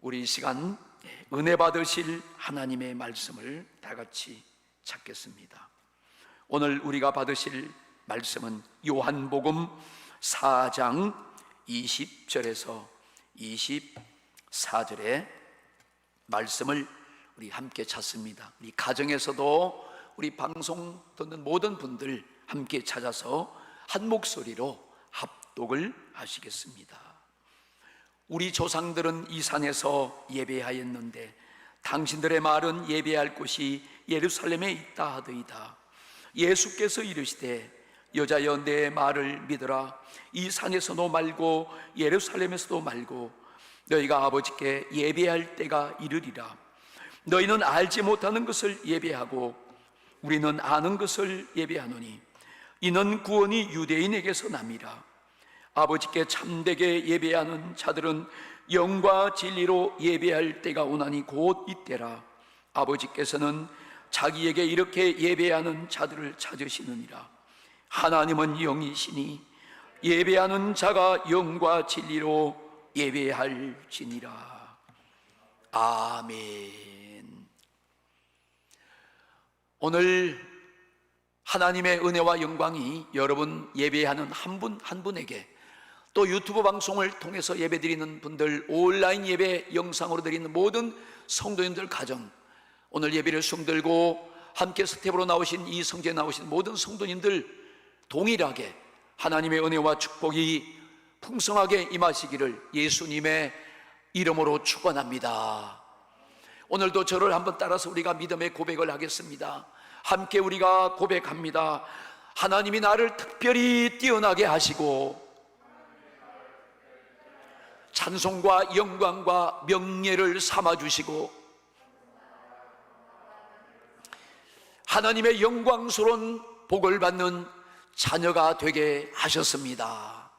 우리 이 시간 은혜 받으실 하나님의 말씀을 다 같이 찾겠습니다. 오늘 우리가 받으실 말씀은 요한복음 4장 20절에서 24절의 말씀을 우리 함께 찾습니다. 우리 가정에서도 우리 방송 듣는 모든 분들 함께 찾아서 한 목소리로 합독을 하시겠습니다. 우리 조상들은 이 산에서 예배하였는데 당신들의 말은 예배할 곳이 예루살렘에 있다 하더이다. 예수께서 이르시되 여자여 내 말을 믿으라. 이 산에서도 말고 예루살렘에서도 말고 너희가 아버지께 예배할 때가 이르리라. 너희는 알지 못하는 것을 예배하고 우리는 아는 것을 예배하노니 이는 구원이 유대인에게서 남이라. 아버지께 참되게 예배하는 자들은 영과 진리로 예배할 때가 오나니 곧 이때라. 아버지께서는 자기에게 이렇게 예배하는 자들을 찾으시느니라. 하나님은 영이시니 예배하는 자가 영과 진리로 예배할지니라. 아멘. 오늘 하나님의 은혜와 영광이 여러분 예배하는 한 분 한 분에게, 또 유튜브 방송을 통해서 예배드리는 분들, 온라인 예배 영상으로 드리는 모든 성도님들 가정, 오늘 예배를 숨들고 함께 스텝으로 나오신 이 성전에 나오신 모든 성도님들 동일하게 하나님의 은혜와 축복이 풍성하게 임하시기를 예수님의 이름으로 축원합니다. 오늘도 저를 한번 따라서 우리가 믿음의 고백을 하겠습니다. 함께 우리가 고백합니다. 하나님이 나를 특별히 뛰어나게 하시고 찬송과 영광과 명예를 삼아주시고 하나님의 영광스러운 복을 받는 자녀가 되게 하셨습니다.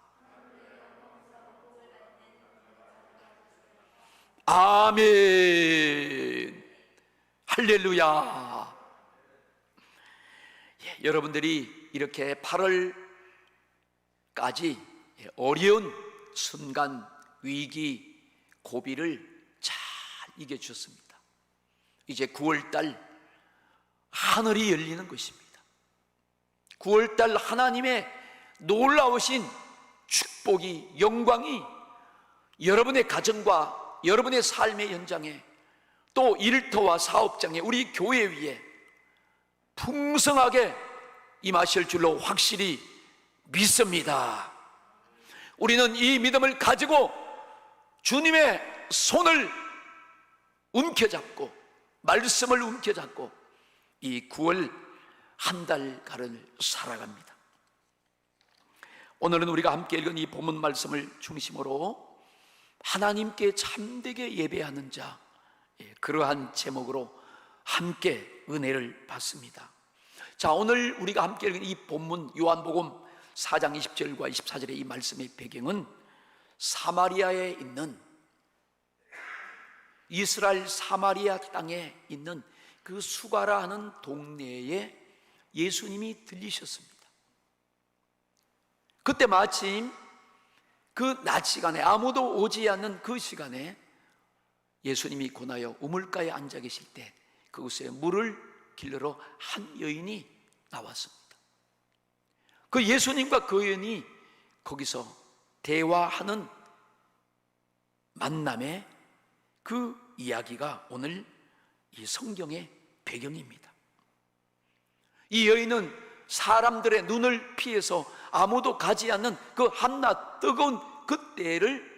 아멘. 할렐루야. 여러분들이 이렇게 8월까지 어려운 순간, 위기, 고비를 잘 이겨주셨습니다. 이제 9월달 하늘이 열리는 것입니다. 9월달 하나님의 놀라우신 축복이, 영광이 여러분의 가정과 여러분의 삶의 현장에, 또 일터와 사업장에, 우리 교회 위에 풍성하게 임하실 줄로 확실히 믿습니다. 우리는 이 믿음을 가지고 주님의 손을 움켜잡고 말씀을 움켜잡고 이 9월 한 달간을 살아갑니다. 오늘은 우리가 함께 읽은 이 본문 말씀을 중심으로 하나님께 참되게 예배하는 자, 그러한 제목으로 함께 은혜를 받습니다. 자, 오늘 우리가 함께 읽은 이 본문 요한복음 4장 20절과 24절의 이 말씀의 배경은 사마리아에 있는, 이스라엘 사마리아 땅에 있는 그 수가라 하는 동네에 예수님이 들리셨습니다. 그때 마침 그 낮 시간에, 아무도 오지 않는 그 시간에 예수님이 고나여 우물가에 앉아 계실 때 그곳에 물을 길러러 한 여인이 나왔습니다. 그 예수님과 그 여인이 거기서 대화하는 만남의 그 이야기가 오늘 이 성경의 배경입니다. 이 여인은 사람들의 눈을 피해서 아무도 가지 않는 그 한낮 뜨거운 그 때를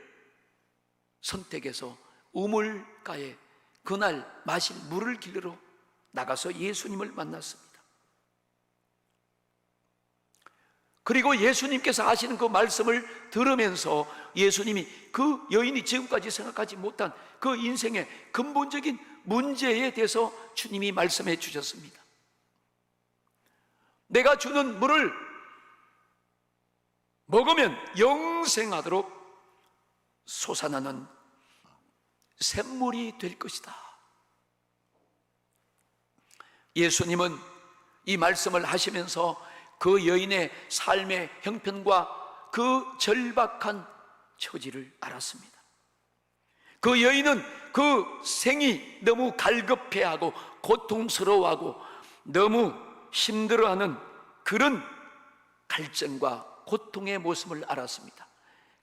선택해서 우물가에 그날 마실 물을 길러러 나가서 예수님을 만났습니다. 그리고 예수님께서 하시는 그 말씀을 들으면서 예수님이 그 여인이 지금까지 생각하지 못한 그 인생의 근본적인 문제에 대해서 주님이 말씀해 주셨습니다. 내가 주는 물을 먹으면 영생하도록 솟아나는 샘물이 될 것이다. 예수님은 이 말씀을 하시면서 그 여인의 삶의 형편과 그 절박한 처지를 알았습니다. 그 여인은 그 생이 너무 갈급해하고 고통스러워하고 너무 힘들어하는 그런 갈증과 고통의 모습을 알았습니다.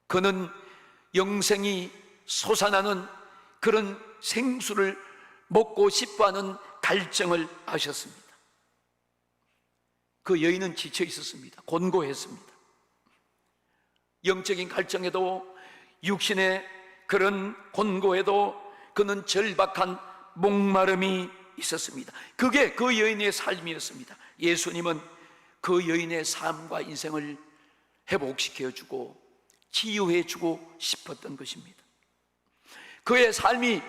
그는 영생이 솟아나는 그런 생수를 먹고 싶어하는 갈증을 아셨습니다. 그 여인은 지쳐 있었습니다. 곤고했습니다. 영적인 갈증에도 육신의 그런 곤고에도 그는 절박한 목마름이 있었습니다. 그게 그 여인의 삶이었습니다. 예수님은 그 여인의 삶과 인생을 회복시켜주고 치유해주고 싶었던 것입니다. 그의 삶이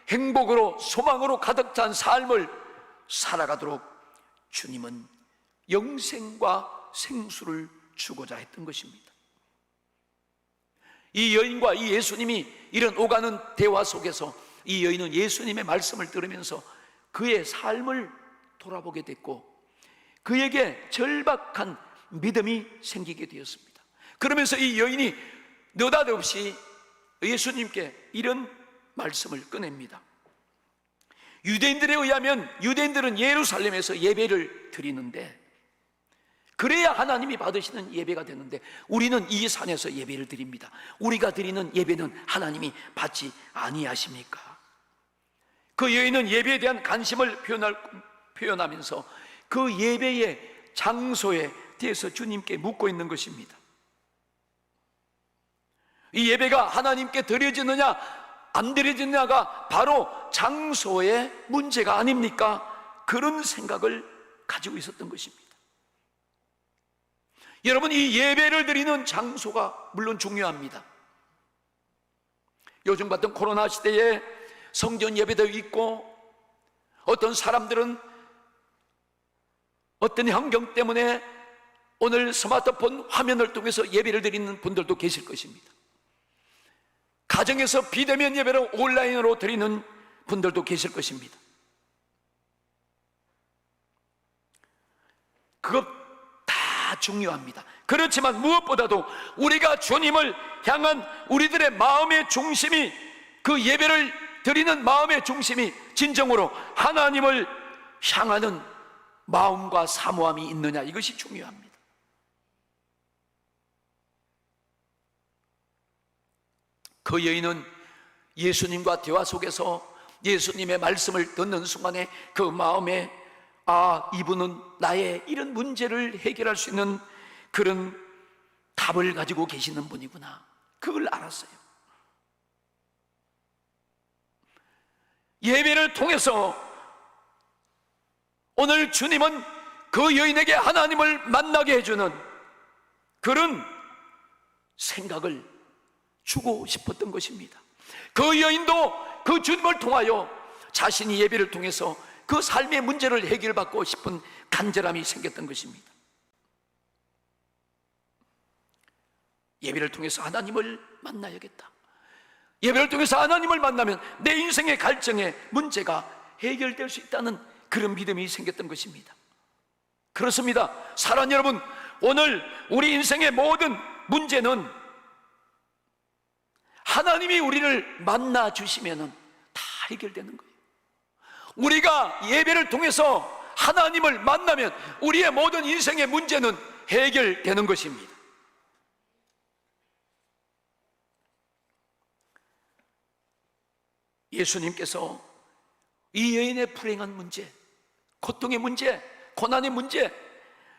행복으로 소망으로 가득 찬 삶을 살아가도록 주님은 영생과 생수를 주고자 했던 것입니다. 이 여인과 이 예수님이 이런 오가는 대화 속에서 이 여인은 예수님의 말씀을 들으면서 그의 삶을 돌아보게 됐고 그에게 절박한 믿음이 생기게 되었습니다. 그러면서 이 여인이 느닷없이 예수님께 이런 말씀을 꺼냅니다. 유대인들에 의하면 유대인들은 예루살렘에서 예배를 드리는데 그래야 하나님이 받으시는 예배가 되는데 우리는 이 산에서 예배를 드립니다. 우리가 드리는 예배는 하나님이 받지 아니하십니까? 그 여인은 예배에 대한 관심을 표현하면서 그 예배의 장소에 대해서 주님께 묻고 있는 것입니다. 이 예배가 하나님께 드려지느냐 안 드려지느냐가 바로 장소의 문제가 아닙니까? 그런 생각을 가지고 있었던 것입니다. 여러분, 이 예배를 드리는 장소가 물론 중요합니다. 요즘 같은 코로나 시대에 성전 예배도 있고 어떤 사람들은 어떤 환경 때문에 오늘 스마트폰 화면을 통해서 예배를 드리는 분들도 계실 것입니다. 가정에서 비대면 예배를 온라인으로 드리는 분들도 계실 것입니다. 그것 다 중요합니다. 그렇지만 무엇보다도 우리가 주님을 향한 우리들의 마음의 중심이, 그 예배를 드리는 마음의 중심이 진정으로 하나님을 향하는 마음과 사모함이 있느냐, 이것이 중요합니다. 그 여인은 예수님과 대화 속에서 예수님의 말씀을 듣는 순간에 그 마음에 이분은 나의 이런 문제를 해결할 수 있는 그런 답을 가지고 계시는 분이구나, 그걸 알았어요. 예배를 통해서 오늘 주님은 그 여인에게 하나님을 만나게 해주는 그런 생각을 주고 싶었던 것입니다. 그 여인도 그 주님을 통하여 자신이 예배를 통해서 그 삶의 문제를 해결받고 싶은 간절함이 생겼던 것입니다. 예배를 통해서 하나님을 만나야겠다. 예배를 통해서 하나님을 만나면 내 인생의 갈증의 문제가 해결될 수 있다는 그런 믿음이 생겼던 것입니다. 그렇습니다. 사랑하는 여러분, 오늘 우리 인생의 모든 문제는 하나님이 우리를 만나 주시면 다 해결되는 거예요. 우리가 예배를 통해서 하나님을 만나면 우리의 모든 인생의 문제는 해결되는 것입니다. 예수님께서 이 여인의 불행한 문제, 고통의 문제, 고난의 문제,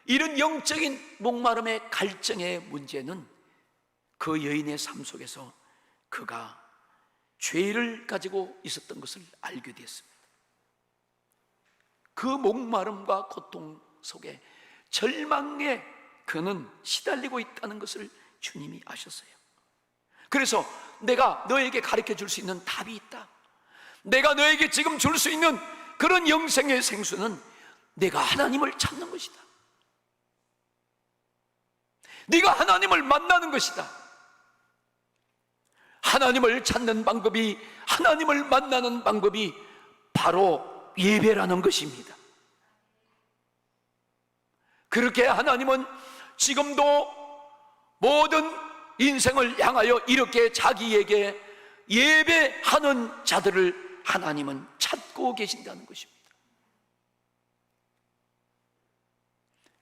이런 영적인 목마름의 갈증의 문제는 그 여인의 삶 속에서 그가 죄를 가지고 있었던 것을 알게 되었습니다. 그 목마름과 고통 속에 절망에 그는 시달리고 있다는 것을 주님이 아셨어요. 그래서 내가 너에게 가르쳐 줄 수 있는 답이 있다. 내가 너에게 지금 줄 수 있는 그런 영생의 생수는 내가 하나님을 찾는 것이다. 네가 하나님을 만나는 것이다. 하나님을 찾는 방법이, 하나님을 만나는 방법이 바로 예배라는 것입니다. 그렇게 하나님은 지금도 모든 인생을 향하여 이렇게 자기에게 예배하는 자들을 하나님은 찾고 계신다는 것입니다.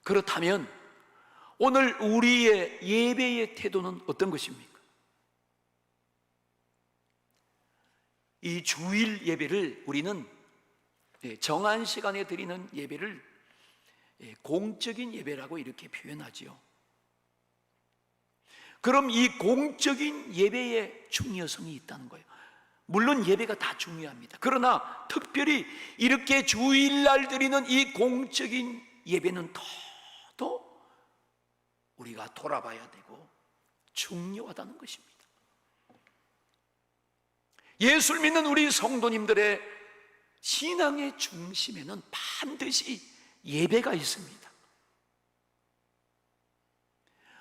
그렇다면 오늘 우리의 예배의 태도는 어떤 것입니까? 이 주일 예배를 우리는 정한 시간에 드리는 예배를 공적인 예배라고 이렇게 표현하지요. 그럼 이 공적인 예배의 중요성이 있다는 거예요. 물론 예배가 다 중요합니다. 그러나 특별히 이렇게 주일날 드리는 이 공적인 예배는 더 우리가 돌아봐야 되고 중요하다는 것입니다. 예수를 믿는 우리 성도님들의 신앙의 중심에는 반드시 예배가 있습니다.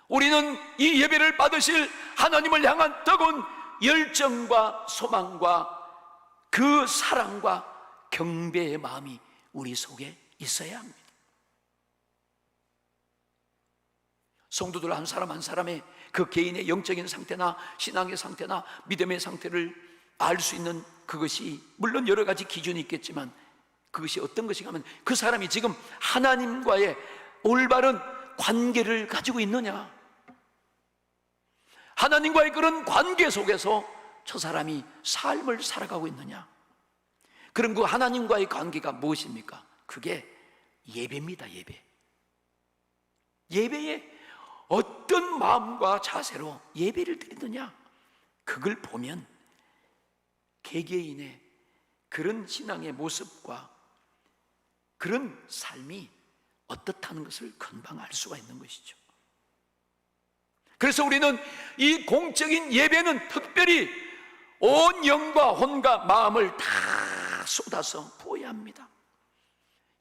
우리는 이 예배를 받으실 하나님을 향한 뜨거운 열정과 소망과 그 사랑과 경배의 마음이 우리 속에 있어야 합니다. 성도들 한 사람 한 사람의 그 개인의 영적인 상태나 신앙의 상태나 믿음의 상태를 알 수 있는 그것이 물론 여러 가지 기준이 있겠지만 그것이 어떤 것인가 하면 그 사람이 지금 하나님과의 올바른 관계를 가지고 있느냐, 하나님과의 그런 관계 속에서 저 사람이 삶을 살아가고 있느냐. 그럼 그 하나님과의 관계가 무엇입니까? 그게 예배입니다. 예배에 어떤 마음과 자세로 예배를 드리느냐, 그걸 보면 개개인의 그런 신앙의 모습과 그런 삶이 어떻다는 것을 금방 알 수가 있는 것이죠. 그래서 우리는 이 공적인 예배는 특별히 온 영과 혼과 마음을 다 쏟아서 부어야 합니다.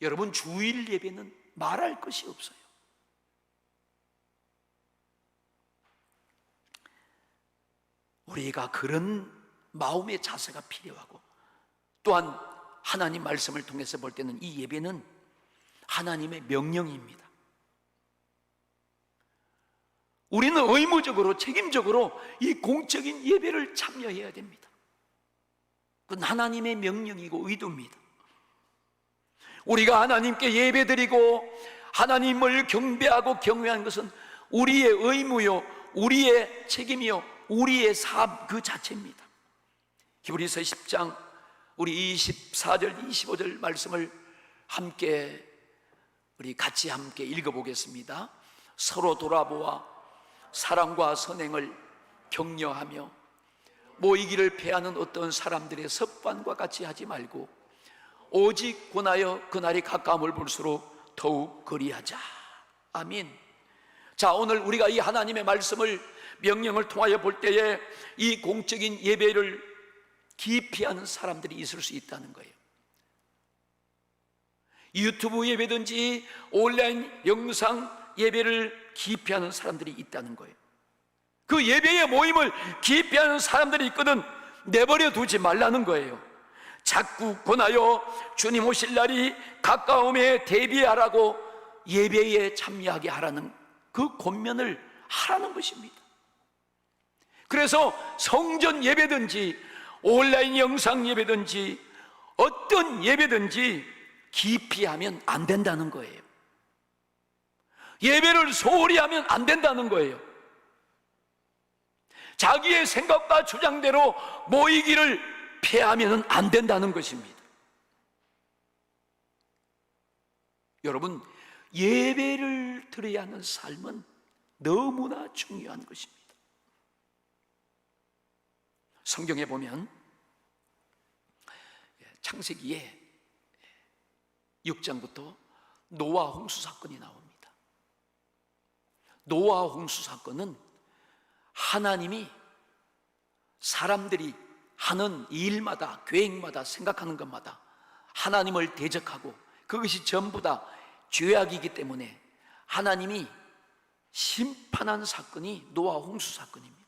여러분, 주일 예배는 말할 것이 없어요. 우리가 그런 마음의 자세가 필요하고, 또한 하나님 말씀을 통해서 볼 때는 이 예배는 하나님의 명령입니다. 우리는 의무적으로 책임적으로 이 공적인 예배를 참여해야 됩니다. 그건 하나님의 명령이고 의도입니다. 우리가 하나님께 예배드리고 하나님을 경배하고 경외하는 것은 우리의 의무요, 우리의 책임이요, 우리의 삶 그 자체입니다. 히브리서 10장 우리 24절 25절 말씀을 함께 우리 같이 함께 읽어보겠습니다. 서로 돌아보아 사랑과 선행을 격려하며 모이기를 패하는 어떤 사람들의 습관과 같이 하지 말고 오직 권하여 그날이 가까움을 볼수록 더욱 그리하자. 아멘. 자, 오늘 우리가 이 하나님의 말씀을 명령을 통하여 볼 때에 이 공적인 예배를 기피하는 사람들이 있을 수 있다는 거예요. 유튜브 예배든지 온라인 영상 예배를 기피하는 사람들이 있다는 거예요. 그 예배의 모임을 기피하는 사람들이 있거든 내버려 두지 말라는 거예요. 자꾸 권하여 주님 오실 날이 가까움에 대비하라고 예배에 참여하게 하라는 그 권면을 하라는 것입니다. 그래서 성전 예배든지 온라인 영상 예배든지 어떤 예배든지 기피하면 안 된다는 거예요. 예배를 소홀히 하면 안 된다는 거예요. 자기의 생각과 주장대로 모이기를 피하면 안 된다는 것입니다. 여러분, 예배를 드려야 하는 삶은 너무나 중요한 것입니다. 성경에 보면 창세기에 6장부터 노아 홍수 사건이 나옵니다. 노아 홍수 사건은 하나님이 사람들이 하는 일마다, 계획마다, 생각하는 것마다 하나님을 대적하고 그것이 전부 다 죄악이기 때문에 하나님이 심판한 사건이 노아 홍수 사건입니다.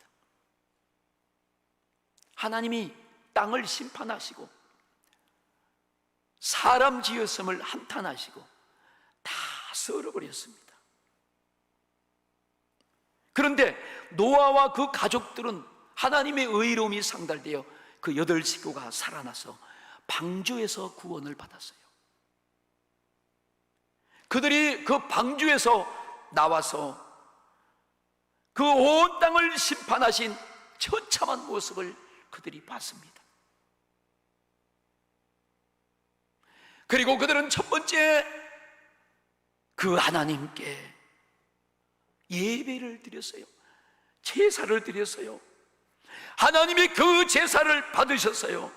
하나님이 땅을 심판하시고 사람 지었음을 한탄하시고 다 썰어버렸습니다. 그런데 노아와 그 가족들은 하나님의 의로움이 상달되어 그 8식구가 살아나서 방주에서 구원을 받았어요. 그들이 그 방주에서 나와서 그 온 땅을 심판하신 처참한 모습을 그들이 봤습니다. 그리고 그들은 첫 번째 그 하나님께 예배를 드렸어요. 제사를 드렸어요. 하나님이 그 제사를 받으셨어요.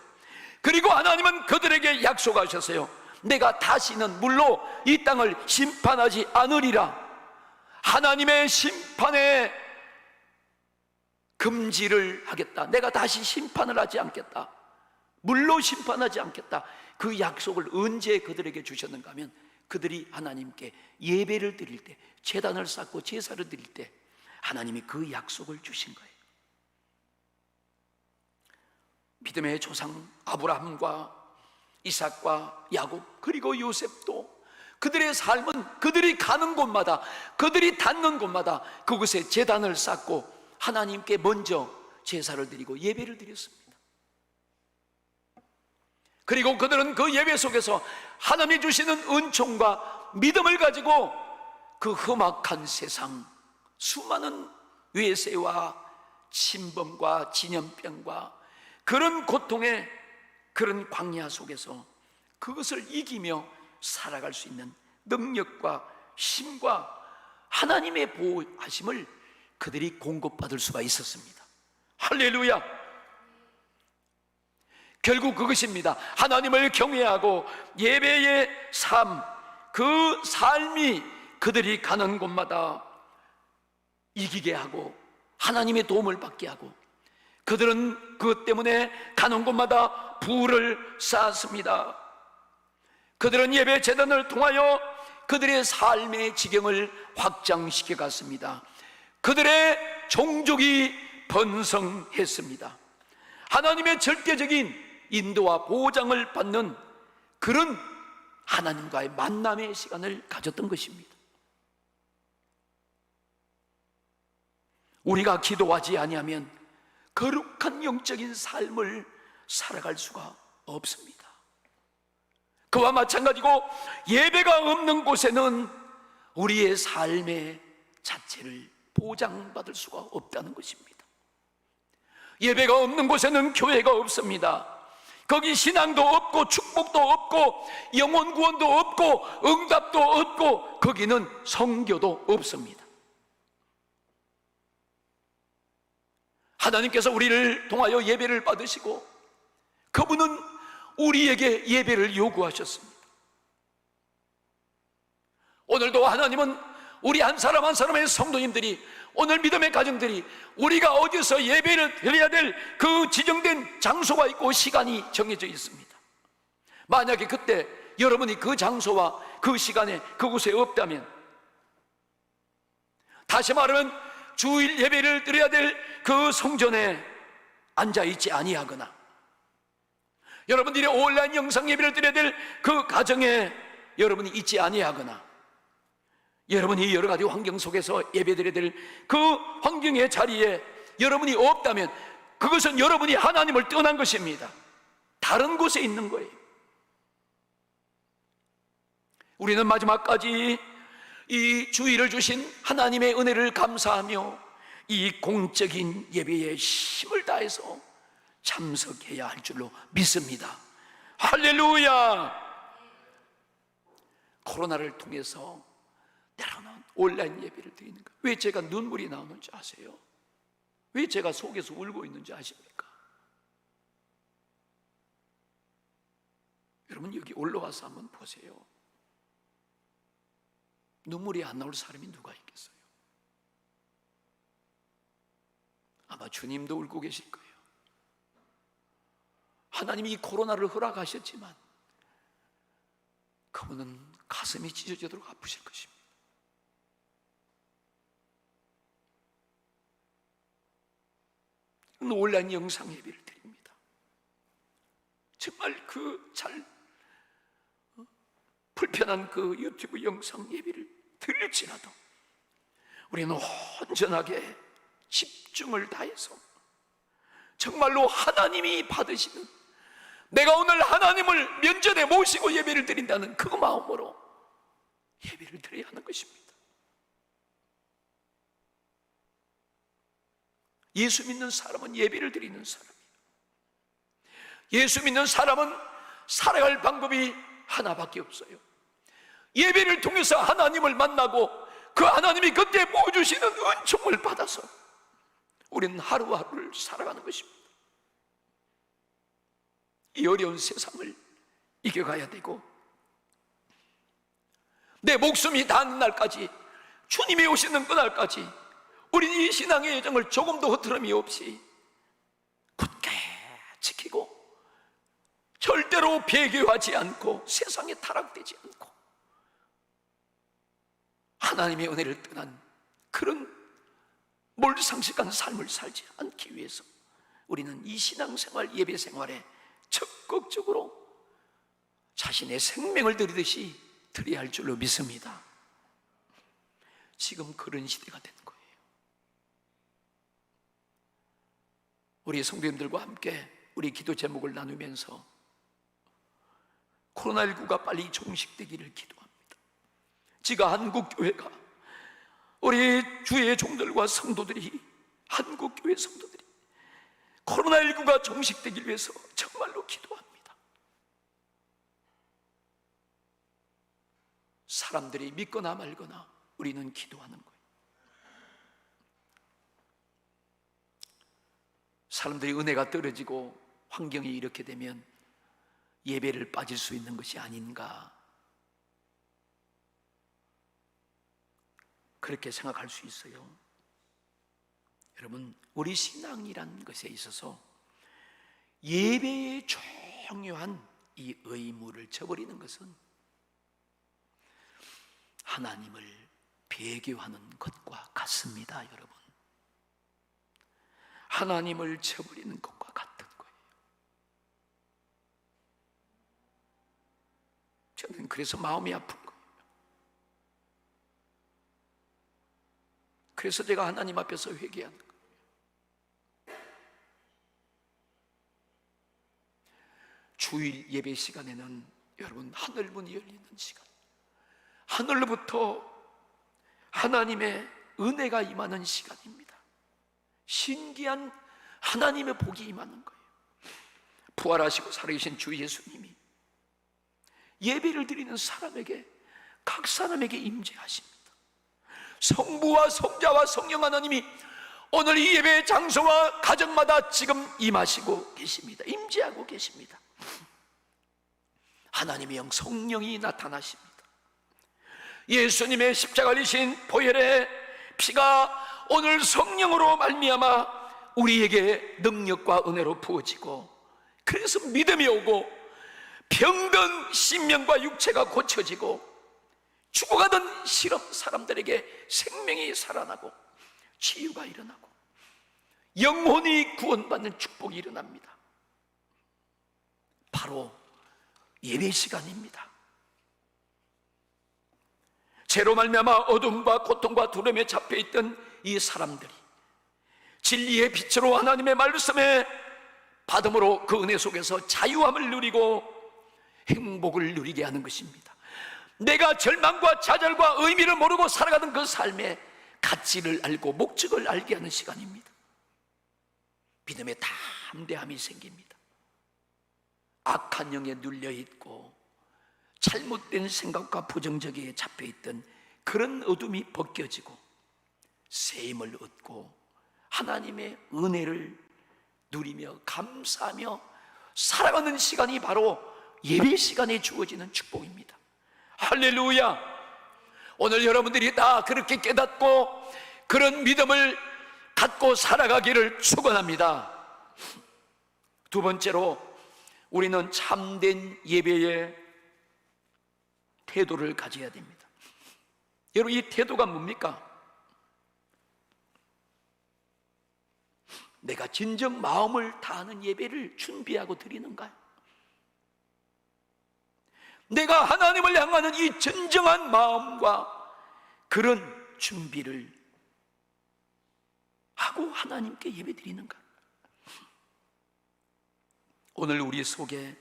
그리고 하나님은 그들에게 약속하셨어요. 내가 다시는 물로 이 땅을 심판하지 않으리라. 하나님의 심판에 금지를 하겠다. 내가 다시 심판을 하지 않겠다. 물로 심판하지 않겠다. 그 약속을 언제 그들에게 주셨는가 하면 그들이 하나님께 예배를 드릴 때, 제단을 쌓고 제사를 드릴 때 하나님이 그 약속을 주신 거예요. 믿음의 조상 아브라함과 이삭과 야곱 그리고 요셉도 그들의 삶은 그들이 가는 곳마다, 그들이 닿는 곳마다 그곳에 제단을 쌓고 하나님께 먼저 제사를 드리고 예배를 드렸습니다. 그리고 그들은 그 예배 속에서 하나님이 주시는 은총과 믿음을 가지고 그 험악한 세상, 수많은 외세와 침범과 진연병과 그런 고통의 그런 광야 속에서 그것을 이기며 살아갈 수 있는 능력과 힘과 하나님의 보호하심을 그들이 공급받을 수가 있었습니다. 할렐루야! 결국 그것입니다. 하나님을 경외하고 예배의 삶, 그 삶이 그들이 가는 곳마다 이기게 하고 하나님의 도움을 받게 하고, 그들은 그것 때문에 가는 곳마다 부를 쌓았습니다. 그들은 예배 제단을 통하여 그들의 삶의 지경을 확장시켜 갔습니다. 그들의 종족이 번성했습니다. 하나님의 절대적인 인도와 보장을 받는 그런 하나님과의 만남의 시간을 가졌던 것입니다. 우리가 기도하지 아니하면 거룩한 영적인 삶을 살아갈 수가 없습니다. 그와 마찬가지고 예배가 없는 곳에는 우리의 삶의 자체를 보장받을 수가 없다는 것입니다. 예배가 없는 곳에는 교회가 없습니다. 거기 신앙도 없고 축복도 없고 영혼 구원도 없고 응답도 없고 거기는 성교도 없습니다. 하나님께서 우리를 통하여 예배를 받으시고 그분은 우리에게 예배를 요구하셨습니다. 오늘도 하나님은 우리 한 사람 한 사람의 성도님들이, 오늘 믿음의 가정들이 우리가 어디서 예배를 드려야 될 그 지정된 장소가 있고 시간이 정해져 있습니다. 만약에 그때 여러분이 그 장소와 그 시간에 그곳에 없다면, 다시 말하면 주일 예배를 드려야 될 그 성전에 앉아있지 아니하거나, 여러분들이 온라인 영상 예배를 드려야 될 그 가정에 여러분이 있지 아니하거나, 여러분이 여러 가지 환경 속에서 예배드려야 될 그 환경의 자리에 여러분이 없다면 그것은 여러분이 하나님을 떠난 것입니다. 다른 곳에 있는 거예요. 우리는 마지막까지 이 주의를 주신 하나님의 은혜를 감사하며 이 공적인 예배에 힘을 다해서 참석해야 할 줄로 믿습니다. 할렐루야! 코로나를 통해서 때로는 온라인 예배를 드리는 거예요. 왜 제가 눈물이 나오는지 아세요? 왜 제가 속에서 울고 있는지 아십니까? 여러분 여기 올라와서 한번 보세요. 눈물이 안 나올 사람이 누가 있겠어요? 아마 주님도 울고 계실 거예요. 하나님이 이 코로나를 허락하셨지만 그분은 가슴이 찢어지도록 아프실 것입니다. 온라인 영상 예배를 드립니다. 정말 그 불편한 그 유튜브 영상 예배를 들을지라도 우리는 온전하게 집중을 다해서 정말로 하나님이 받으시는, 내가 오늘 하나님을 면전에 모시고 예배를 드린다는 그 마음으로 예배를 드려야 하는 것입니다. 예수 믿는 사람은 예배를 드리는 사람이에요. 예수 믿는 사람은 살아갈 방법이 하나밖에 없어요. 예배를 통해서 하나님을 만나고 그 하나님이 그때 부어주시는 은총을 받아서 우리는 하루하루를 살아가는 것입니다. 이 어려운 세상을 이겨가야 되고, 내 목숨이 닿는 날까지, 주님이 오시는 그날까지 우리는 이 신앙의 여정을 조금도 흐트럼이 없이 굳게 지키고 절대로 배교하지 않고 세상에 타락되지 않고 하나님의 은혜를 떠난 그런 몰상식한 삶을 살지 않기 위해서 우리는 이 신앙생활, 예배생활에 적극적으로 자신의 생명을 드리듯이 드려야 할 줄로 믿습니다. 지금 그런 시대가 된 거예요. 우리 성도님들과 함께 우리 기도 제목을 나누면서 코로나19가 빨리 종식되기를 기도합니다. 지가 한국교회가, 우리 주의 종들과 성도들이, 한국교회 성도들이 코로나19가 종식되기 위해서 정말로 기도합니다. 사람들이 믿거나 말거나 우리는 기도하는 거예요. 사람들이 은혜가 떨어지고 환경이 이렇게 되면 예배를 빠질 수 있는 것이 아닌가, 그렇게 생각할 수 있어요. 여러분, 우리 신앙이란 것에 있어서 예배의 중요한 이 의무를 저버리는 것은 하나님을 배교하는 것과 같습니다. 여러분, 하나님을 저버리는 것과 같은 거예요. 저는 그래서 마음이 아픈 거예요. 그래서 제가 하나님 앞에서 회개하는 거예요. 주일 예배 시간에는 여러분, 하늘문이 열리는 시간, 하늘로부터 하나님의 은혜가 임하는 시간입니다. 신기한 하나님의 복이 임하는 거예요. 부활하시고 살아계신 주 예수님이 예배를 드리는 사람에게, 각 사람에게 임재하십니다. 성부와 성자와 성령 하나님이 오늘 이 예배의 장소와 가정마다 지금 임하시고 계십니다. 임재하고 계십니다. 하나님의 영 성령이 나타나십니다. 예수님의 십자가 지신 보혈의 피가 오늘 성령으로 말미암아 우리에게 능력과 은혜로 부어지고, 그래서 믿음이 오고 병든 심령과 육체가 고쳐지고 죽어가던 실험 사람들에게 생명이 살아나고 치유가 일어나고 영혼이 구원받는 축복이 일어납니다. 바로 예배 시간입니다. 죄로 말미암아 어둠과 고통과 두려움에 잡혀있던 이 사람들이 진리의 빛으로 하나님의 말씀에 받음으로 그 은혜 속에서 자유함을 누리고 행복을 누리게 하는 것입니다. 내가 절망과 좌절과 의미를 모르고 살아가는 그 삶의 가치를 알고 목적을 알게 하는 시간입니다. 믿음의 담대함이 생깁니다. 악한 영에 눌려있고 잘못된 생각과 부정적이에 잡혀있던 그런 어둠이 벗겨지고 새 힘을 얻고 하나님의 은혜를 누리며 감사하며 살아가는 시간이 바로 예배 시간에 주어지는 축복입니다. 할렐루야! 오늘 여러분들이 다 그렇게 깨닫고 그런 믿음을 갖고 살아가기를 축원합니다. 두 번째로, 우리는 참된 예배의 태도를 가져야 됩니다. 여러분, 이 태도가 뭡니까? 내가 진정 마음을 다하는 예배를 준비하고 드리는가요? 내가 하나님을 향하는 이 진정한 마음과 그런 준비를 하고 하나님께 예배 드리는가? 오늘 우리 속에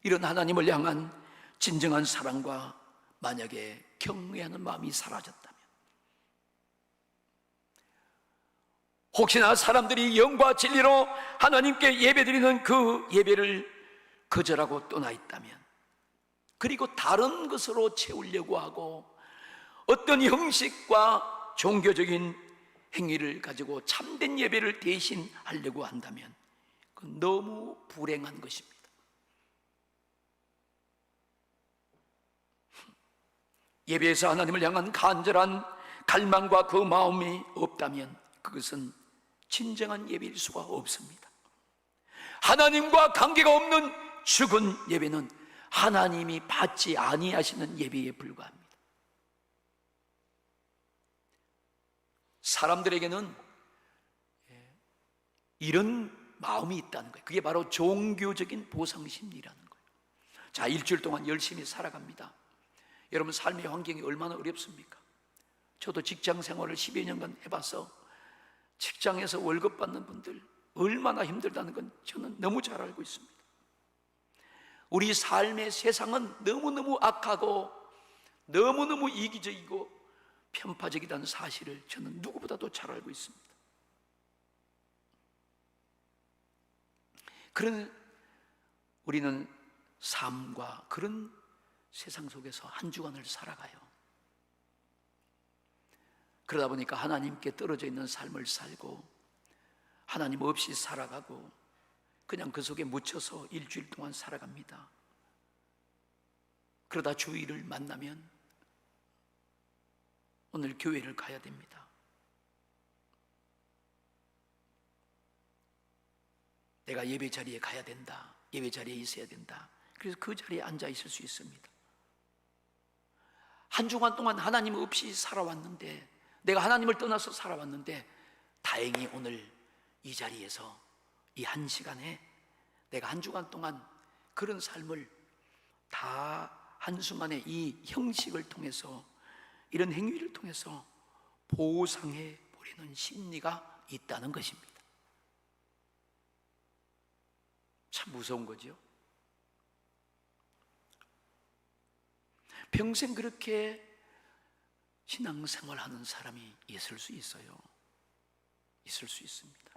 이런 하나님을 향한 진정한 사랑과 만약에 경외하는 마음이 사라졌다면, 혹시나 사람들이 영과 진리로 하나님께 예배드리는 그 예배를 거절하고 떠나 있다면, 그리고 다른 것으로 채우려고 하고 어떤 형식과 종교적인 행위를 가지고 참된 예배를 대신하려고 한다면 그건 너무 불행한 것입니다. 예배에서 하나님을 향한 간절한 갈망과 그 마음이 없다면 그것은 진정한 예배일 수가 없습니다. 하나님과 관계가 없는 죽은 예배는 하나님이 받지 아니하시는 예배에 불과합니다. 사람들에게는 이런 마음이 있다는 거예요. 그게 바로 종교적인 보상심리라는 거예요. 자, 일주일 동안 열심히 살아갑니다. 여러분 삶의 환경이 얼마나 어렵습니까? 저도 직장 생활을 10여 년간 해봐서 직장에서 월급 받는 분들 얼마나 힘들다는 건 저는 너무 잘 알고 있습니다. 우리 삶의 세상은 너무너무 악하고 너무너무 이기적이고 편파적이라는 사실을 저는 누구보다도 잘 알고 있습니다. 그런 우리는 삶과 그런 세상 속에서 한 주간을 살아가요. 그러다 보니까 하나님께 떨어져 있는 삶을 살고 하나님 없이 살아가고 그냥 그 속에 묻혀서 일주일 동안 살아갑니다. 그러다 주일을 만나면 오늘 교회를 가야 됩니다. 내가 예배 자리에 가야 된다. 예배 자리에 있어야 된다. 그래서 그 자리에 앉아 있을 수 있습니다. 한 주간 동안 하나님 없이 살아왔는데, 내가 하나님을 떠나서 살아왔는데 다행히 오늘 이 자리에서 이 한 시간에 내가 한 주간 동안 그런 삶을 다 한순간에 이 형식을 통해서 이런 행위를 통해서 보상해 버리는 심리가 있다는 것입니다. 참 무서운 거죠. 평생 그렇게 신앙생활하는 사람이 있을 수 있어요. 있을 수 있습니다.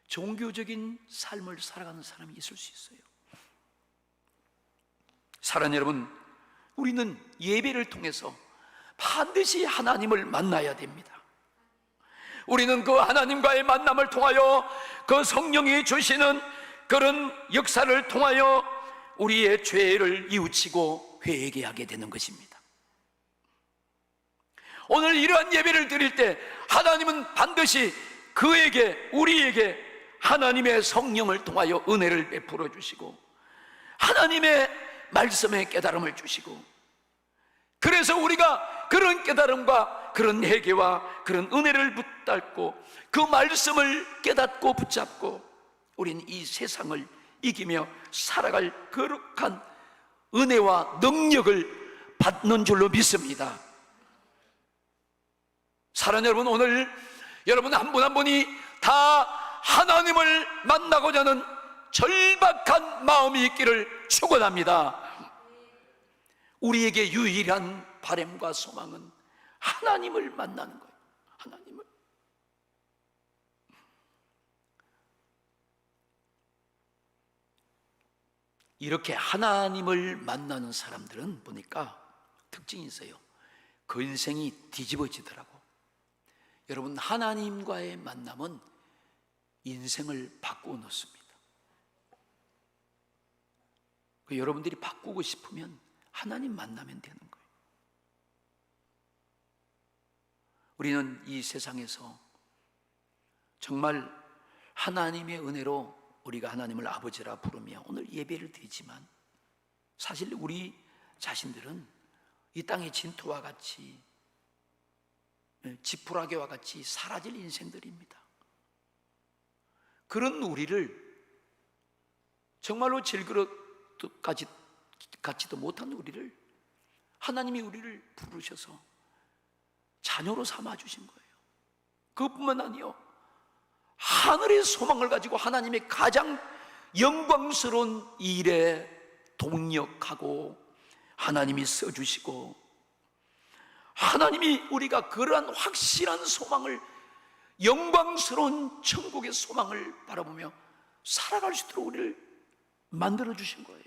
종교적인 삶을 살아가는 사람이 있을 수 있어요. 사랑하는 여러분, 우리는 예배를 통해서 반드시 하나님을 만나야 됩니다. 우리는 그 하나님과의 만남을 통하여 그 성령이 주시는 그런 역사를 통하여 우리의 죄를 이우치고 회개하게 되는 것입니다. 오늘 이러한 예배를 드릴 때 하나님은 반드시 그에게, 우리에게 하나님의 성령을 통하여 은혜를 베풀어 주시고 하나님의 말씀의 깨달음을 주시고, 그래서 우리가 그런 깨달음과 그런 회개와 그런 은혜를 붙잡고 그 말씀을 깨닫고 붙잡고 우리는 이 세상을 이기며 살아갈 거룩한 은혜와 능력을 받는 줄로 믿습니다. 사랑하는 여러분, 오늘 여러분 한 분 한 분이 다 하나님을 만나고자 하는 절박한 마음이 있기를 축원합니다. 우리에게 유일한 바람과 소망은 하나님을 만나는 거예요. 하나님을. 이렇게 하나님을 만나는 사람들은 보니까 특징이 있어요. 그 인생이 뒤집어지더라고. 여러분, 하나님과의 만남은 인생을 바꾸어 놓습니다. 여러분들이 바꾸고 싶으면 하나님 만나면 되는 거예요. 우리는 이 세상에서 정말 하나님의 은혜로 우리가 하나님을 아버지라 부르며 오늘 예배를 드리지만 사실 우리 자신들은 이 땅의 진토와 같이 지푸라기와 같이 사라질 인생들입니다. 그런 우리를 정말로 질그릇같지도 못한 우리를 하나님이 우리를 부르셔서 자녀로 삼아주신 거예요. 그것뿐만 아니요, 하늘의 소망을 가지고 하나님의 가장 영광스러운 일에 동력하고 하나님이 써주시고, 하나님이 우리가 그러한 확실한 소망을, 영광스러운 천국의 소망을 바라보며 살아갈 수 있도록 우리를 만들어주신 거예요.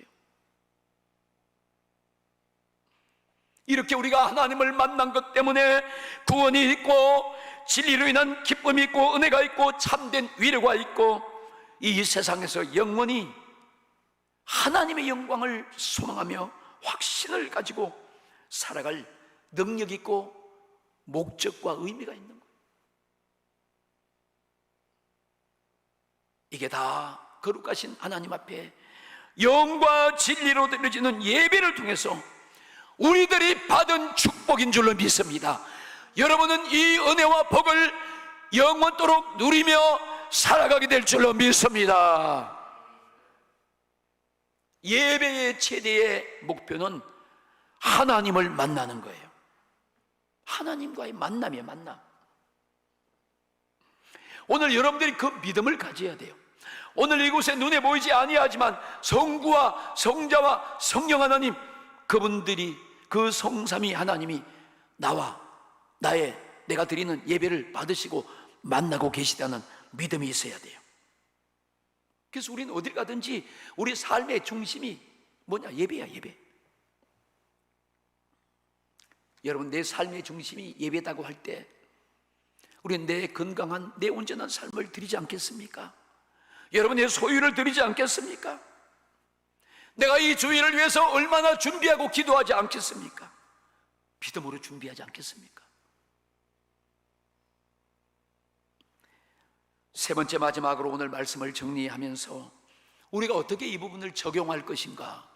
이렇게 우리가 하나님을 만난 것 때문에 구원이 있고, 진리로 인한 기쁨이 있고, 은혜가 있고, 참된 위로가 있고, 이 세상에서 영원히 하나님의 영광을 소망하며 확신을 가지고 살아갈 능력 있고 목적과 의미가 있는 거예요. 이게 다 거룩하신 하나님 앞에 영과 진리로 드려지는 예배를 통해서 우리들이 받은 축복인 줄로 믿습니다. 여러분은 이 은혜와 복을 영원토록 누리며 살아가게 될 줄로 믿습니다. 예배의 최대의 목표는 하나님을 만나는 거예요. 하나님과의 만남이에요. 만남. 오늘 여러분들이 그 믿음을 가져야 돼요. 오늘 이곳에 눈에 보이지 아니하지만 성부와 성자와 성령 하나님, 그분들이, 그 성삼위 하나님이 나와 내가 드리는 예배를 받으시고 만나고 계시다는 믿음이 있어야 돼요. 그래서 우리는 어딜 가든지 우리 삶의 중심이 뭐냐? 예배야, 예배. 여러분, 내 삶의 중심이 예배다고 할 때 우리는 내 건강한, 내 온전한 삶을 드리지 않겠습니까? 여러분, 내 소유를 드리지 않겠습니까? 내가 이 주일을 위해서 얼마나 준비하고 기도하지 않겠습니까? 믿음으로 준비하지 않겠습니까? 세 번째, 마지막으로 오늘 말씀을 정리하면서 우리가 어떻게 이 부분을 적용할 것인가?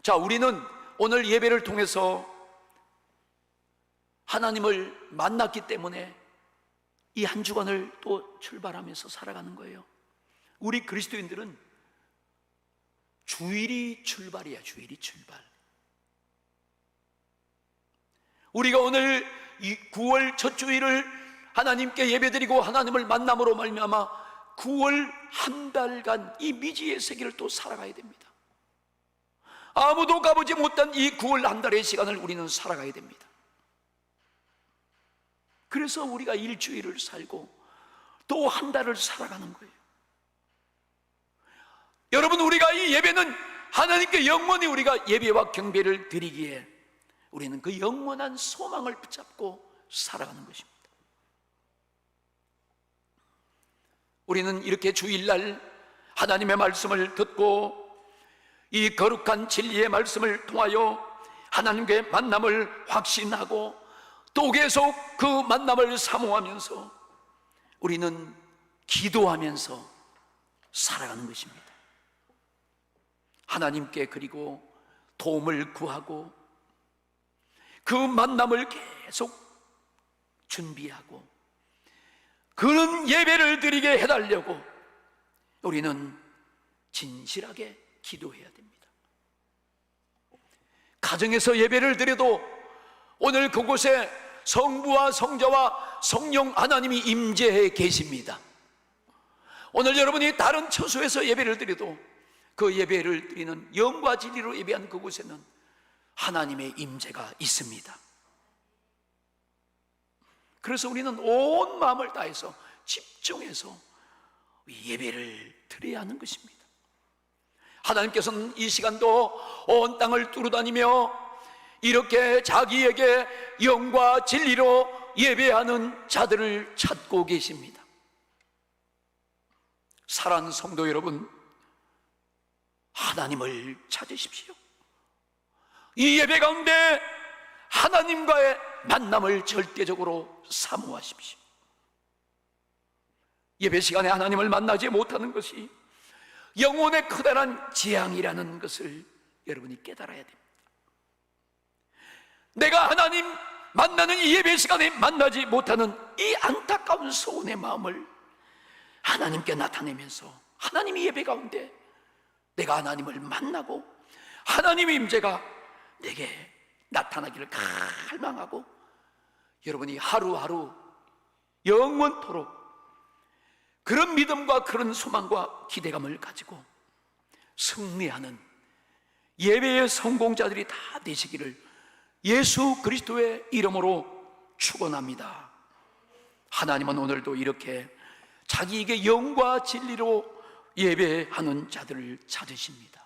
자, 우리는 오늘 예배를 통해서 하나님을 만났기 때문에 이 한 주간을 또 출발하면서 살아가는 거예요. 우리 그리스도인들은 주일이 출발이야. 주일이 출발. 우리가 오늘 이 9월 첫 주일을 하나님께 예배드리고 하나님을 만남으로 말미암아 9월 한 달간 이 미지의 세계를 또 살아가야 됩니다. 아무도 가보지 못한 이 9월 한 달의 시간을 우리는 살아가야 됩니다. 그래서 우리가 일주일을 살고 또 한 달을 살아가는 거예요. 여러분, 우리가 이 예배는 하나님께 영원히 우리가 예배와 경배를 드리기에 우리는 그 영원한 소망을 붙잡고 살아가는 것입니다. 우리는 이렇게 주일날 하나님의 말씀을 듣고 이 거룩한 진리의 말씀을 통하여 하나님과의 만남을 확신하고 또 계속 그 만남을 사모하면서 우리는 기도하면서 살아가는 것입니다. 하나님께 그리고 도움을 구하고 그 만남을 계속 준비하고 그런 예배를 드리게 해달라고 우리는 진실하게 기도해야 됩니다. 가정에서 예배를 드려도 오늘 그곳에 성부와 성자와 성령 하나님이 임재해 계십니다. 오늘 여러분이 다른 처소에서 예배를 드려도 그 예배를 드리는 영과 진리로 예배한 그곳에는 하나님의 임재가 있습니다. 그래서 우리는 온 마음을 다해서 집중해서 예배를 드려야 하는 것입니다. 하나님께서는 이 시간도 온 땅을 뚫어다니며 이렇게 자기에게 영과 진리로 예배하는 자들을 찾고 계십니다. 사랑하는 성도 여러분, 하나님을 찾으십시오. 이 예배 가운데 하나님과의 만남을 절대적으로 사모하십시오. 예배 시간에 하나님을 만나지 못하는 것이 영혼의 커다란 재앙이라는 것을 여러분이 깨달아야 됩니다. 내가 하나님 만나는 이 예배 시간에 만나지 못하는 이 안타까운 소원의 마음을 하나님께 나타내면서 하나님의 예배 가운데 내가 하나님을 만나고 하나님의 임재가 내게 나타나기를 갈망하고 여러분이 하루하루 영원토록 그런 믿음과 그런 소망과 기대감을 가지고 승리하는 예배의 성공자들이 다 되시기를 예수 그리스도의 이름으로 축원합니다. 하나님은 오늘도 이렇게 자기에게 영과 진리로 예배하는 자들을 찾으십니다.